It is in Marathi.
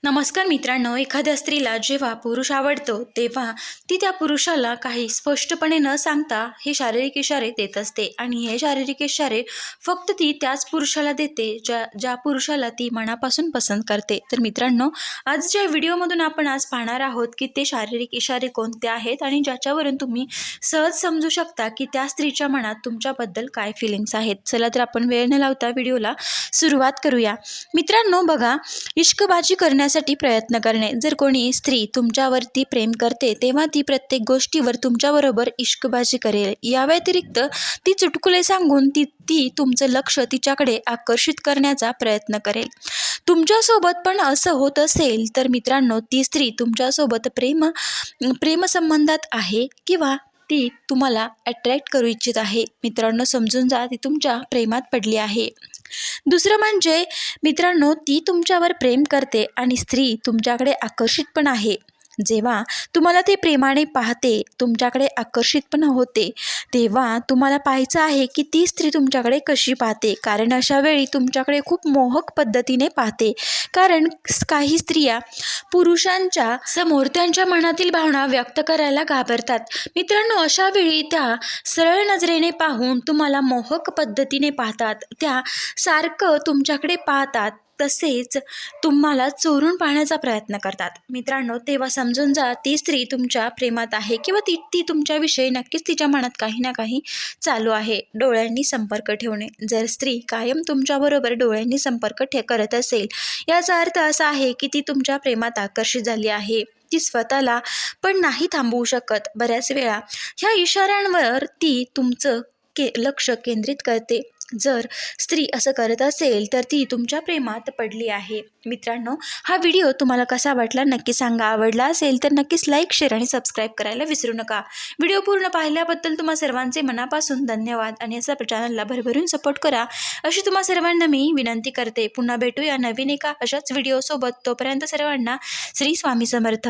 नमस्कार मित्रांनो, एखाद्या स्त्रीला जेव्हा पुरुष आवडतो तेव्हा ती त्या पुरुषाला काही स्पष्टपणे न सांगता हे शारीरिक इशारे देत असते आणि हे शारीरिक इशारे फक्त ती त्याच पुरुषाला देते ज्या पुरुषाला ती मनापासून पसंत करते. तर मित्रांनो, आज ज्या व्हिडिओमधून आपण आज पाहणार आहोत की ते शारीरिक इशारे कोणते आहेत आणि ज्याच्यावरून तुम्ही सहज समजू शकता की त्या स्त्रीच्या मनात तुमच्याबद्दल काय फिलिंग्स आहेत. चला तर आपण वेळ न लावता व्हिडिओला सुरुवात करूया. मित्रांनो बघा, इश्कबाजी करण्यासाठी प्रयत्न करणे. जर कोणी स्त्री तुमच्यावरती प्रेम करते तेव्हा ती प्रत्येक गोष्टीवर तुमच्याबरोबर इश्कबाजी करेल. या व्यतिरिक्त ती चुटकुले सांगून ती तुमचं लक्ष तिच्याकडे आकर्षित करण्याचा प्रयत्न करेल. तुमच्यासोबत पण असं होत असेल तर मित्रांनो, ती स्त्री तुमच्यासोबत प्रेमसंबंधात आहे किंवा ती तुम्हाला अट्रॅक्ट करू इच्छित आहे. मित्रांनो, समजून जा, ती तुमच्या प्रेमात पडली आहे. दुसरं म्हणजे मित्रांनो, ती तुमच्यावर प्रेम करते आणि स्त्री तुमच्याकडे आकर्षित पण आहे. जेव्हा तुम्हाला ते प्रेमाने पाहते, तुमच्याकडे आकर्षित पण होते, तेव्हा तुम्हाला पाहायचं आहे की ती स्त्री तुमच्याकडे कशी पाहते. कारण अशा वेळी तुमच्याकडे खूप मोहक पद्धतीने पाहते. कारण काही स्त्रिया पुरुषांच्या समोर त्यांच्या मनातील भावना व्यक्त करायला घाबरतात. मित्रांनो, अशा वेळी त्या सरळ नजरेने पाहून तुम्हाला मोहक पद्धतीने पाहतात. त्या सारखं तुमच्याकडे पाहतात, तसेच तुम्हाला चोरून पाहण्याचा प्रयत्न करतात. मित्रांनो, तेव्हा समजून जा, ती स्त्री तुमच्या प्रेमात आहे किंवा ती तुमच्याविषयी नक्कीच तिच्या मनात काही ना काही चालू आहे. डोळ्यांनी संपर्क ठेवणे. जर स्त्री कायम तुमच्याबरोबर डोळ्यांनी संपर्क करत असेल, याचा अर्थ असा आहे की ती तुमच्या प्रेमात आकर्षित झाली आहे. ती स्वतःला पण नाही थांबवू शकत. बऱ्याच वेळा ह्या इशाऱ्यांवर ती तुमचं लक्ष केंद्रित करते. जर स्त्री असं करत असेल तर ती तुमच्या प्रेमात पडली आहे. मित्रांनो, हा व्हिडिओ तुम्हाला कसा वाटला नक्की सांगा. आवडला असेल तर नक्कीच लाईक, शेअर आणि सबस्क्राईब करायला विसरू नका. व्हिडिओ पूर्ण पाहिल्याबद्दल तुम्हा सर्वांचे मनापासून धन्यवाद आणि असं चॅनलला भरभरून सपोर्ट करा अशी तुम्हा सर्वांना मी विनंती करते. पुन्हा भेटूया नवीन एका अशाच व्हिडिओसोबत. तोपर्यंत सर्वांना श्री स्वामी समर्थ.